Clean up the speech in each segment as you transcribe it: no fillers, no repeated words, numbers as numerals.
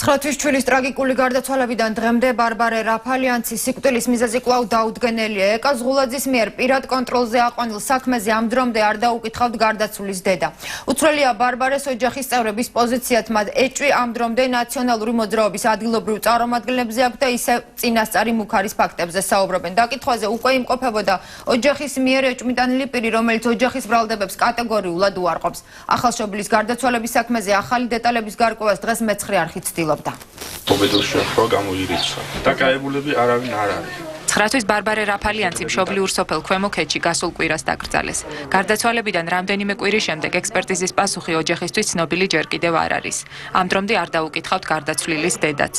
9 თვლის ტრაგიკული გარდაცვალებიდან დღემდე ბარბარე რაფალიანცის სიკვდილის მიზეზი კვლავ დაუდგენელია. ეკა ზღულაძის მიერ პირად კონტროლზე აყვანილ საქმეზე ამ დრომდე არ დაუკითხავთ გარდაცვლის დედა. უცვლელია ბარბარეს ოჯახის წევრების პოზიციათ, მათ ეჭვი ამ დრომდე ნაციონალური მოძრაობის ადგილობრივ წარმომადგენლებზე აქვს და ისევ წინასწარი მუქარის ფაქტებზე საუბრობენ. დაკითხვაზე უკვე იმყოფებოდა ოჯახის მიერ ეჭვმიტანილი პირი, რომელიც ოჯახის ბრალდებებს კატეგორიულად უარყოფს. ახალშობილის გარდაცვალების საქმეზე ახალი დეტალების გარკვევას დღეს მეცხრე არხი ცდილობს. Obedulshro გამოირიცხა. დაკავებულები არავინ არ არის. 9 თვის ბარბარე რაფალიანცი მშობლიურ სოფელ ქვემო ქედში გასულ კვირას დაკრძალეს. გარდაცვალებიდან რამდენიმე კვირის შემდეგ ექსპერტიზის პასუხი ოჯახისთვის ცნობილი ჯერ კიდევ არ არის. ამ დრომდე არ დაუკითხავთ გარდაცვლილის დედაც.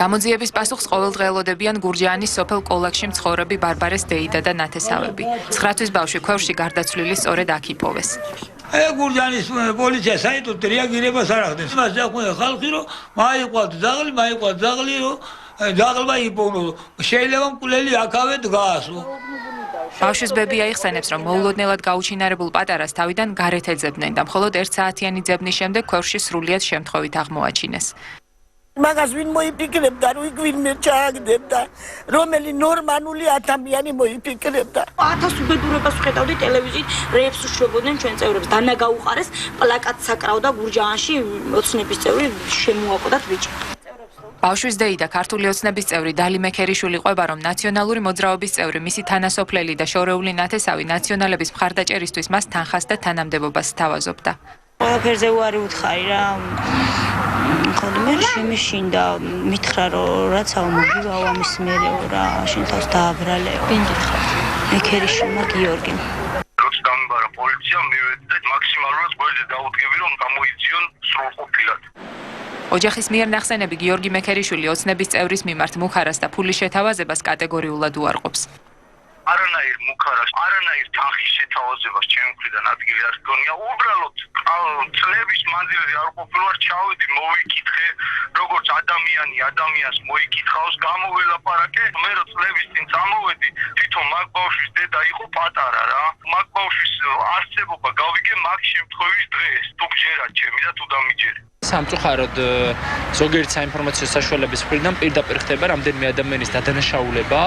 გამოძიების პასუხს ყოველდღიურობდებიან გურჯაანის სოფელ კოლაქში მცხოვრები ბარბარეს დეიდა და ნათესავები. 9 თვის ბავშვი ქვევრში გარდაცვლილი სწორედ აქ იპოვეს. გურჯაანის პოლიცია საერთოდ რეაგირებას არ ახდენს. მას დახვენა ხალხი, რომ მაიყვათ ძაღლი, რომ ძაღლმა იპოვნო. შეიძლება მკვლელი აქავე დგაასო. ბავშვის ბები აიხსენებს, რომ მოულოდნელად გაუჩინარებულ პატარას თავიდან გარეთ ეძებდნენ და მხოლოდ 1 საათიანი ძებნის შემდეგ ქვევრში სრულიად შემთხვევით აღმოაჩინეს. მაგას ვინ მოიფიქრებდა, რომ იქ ვინმე ჩააგდებდა, რომელი ნორმალური ადამიანი მოიფიქრებდა. 1000 უბედურებას ვხედავდი ტელევიზიით, რეებს უშვებოდნენ ჩვენ წევრებს. დანა გაუყარეს, პლაკატს აკრავდა გურჯაანში, ოცნების წევრი შემოაყოდათ ბიჭი. ბავშვის დეიდა ქართული ოცნების წევრი დალი მექერიშვილი ყვება, რომ ნაციონალური მოძრაობის წევრი, მისი თანასოფლელი და შორეული ნათესავი ნაციონალების მხარდაჭერისთვის მას თანხას და თანამდებობას სთავაზობდა. ყველაფერზე უარი უთხარი რა. ხოლმე მე შემეშინდა, მითხრა რომ რაც მოგივაო ამის მერეო რა, შენ თავს დააბრალეო. ვინ გითხრა? მექერიშვილმა გიორგიმ. როცა დამიბარა პოლიცია, მივედი და მაქსიმალურად ყველზე დაუდგები, რომ გამოიძიონ სრულყოფილად. ოჯახის მიერ ნახსენები გიორგი მექერიშვილი ოცნების წევრის მიმართ მუხარას და ფულის შეთავაზებას კატეგორიულად უარყოფს. არანაირ მუხარას, არანაირ თანხის შეთავაზებას ჩემი მხრიდან ადგილი არ გქონია. უბრალოდ წლების მანძილზე არ ყოფილვარ, ჩავედი, მოვიკითხე, როგორც ადამიანს მოიკითხავს, გამოველაპარაკე. მე რო წლების წინ წამოვედი, თვითონ მაგ ბავშვის დედა იყო პატარა რა. მაგ ბავშვის არსებობა გავიგე მაგ შემთხვევის დღეს. თუ გჯერათ ჩემი და თუ დამიჯერე. სამწუხაროდ ზოგიერთი საინფორმაციო საშუალების მხრიდან პირდაპირ ხდება რამდენიმე ადამიანის დადანაშაულება.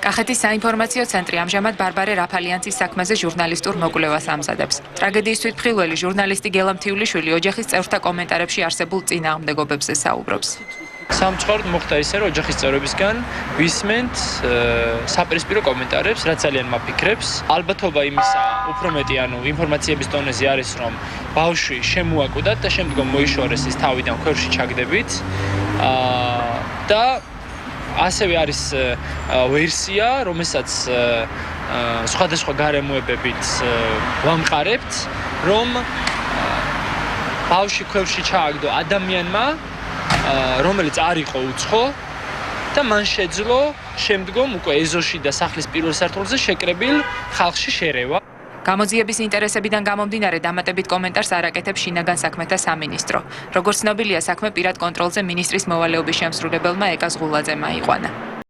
კახეთის საინფორმაციო ცენტრი ამჟამად ბარბარე რაფალიანცის საქმეზე ჟურნალისტურ მოკვლევას ამზადებს. ტრაგედიის თვითმხილველი ჟურნალისტი გელა მთიულიშვილი ოჯახის წევრთა კომენტარებში არსებულ წინააღმდეგობებზე საუბრობს. სამწუხაროდ მოხდა ისე, რომ ოჯახის წევრებისგან ვისმენთ საპირისპირო კომენტარებს, რაც ძალიან მაფიქრებს. ალბათობა იმისა უფრო მეტი, ინფორმაციების დონეზე არის, რომ ბავშვი შემოაკვდათ და შემდგომ მოიშორეს ის თავიდან ქვევრში ჩაგდებით. და ასევე არის ვერსია, რომელსაც სხვადასხვა გარემოებებით ვამყარებთ, რომ ბავშვი ქვევრში ჩააგდო ადამიანმა, რომელიც არ იყო უცხო და მან შეძლო შემდგომ უკვე ეზოში და სახლის პირველ სართულზე შეკრებილ ხალხში შერევა. გამოძიების ინტერესებიდან გამომდინარე დამატებით კომენტარს არ აკეთებს შინაგან საქმეთა სამინისტრო. როგორც ცნობილია, საქმე პირად კონტროლზე მინისტრის მოვალეობის შემსრულებელმა ეკა ზღულაძემ აიყვანა.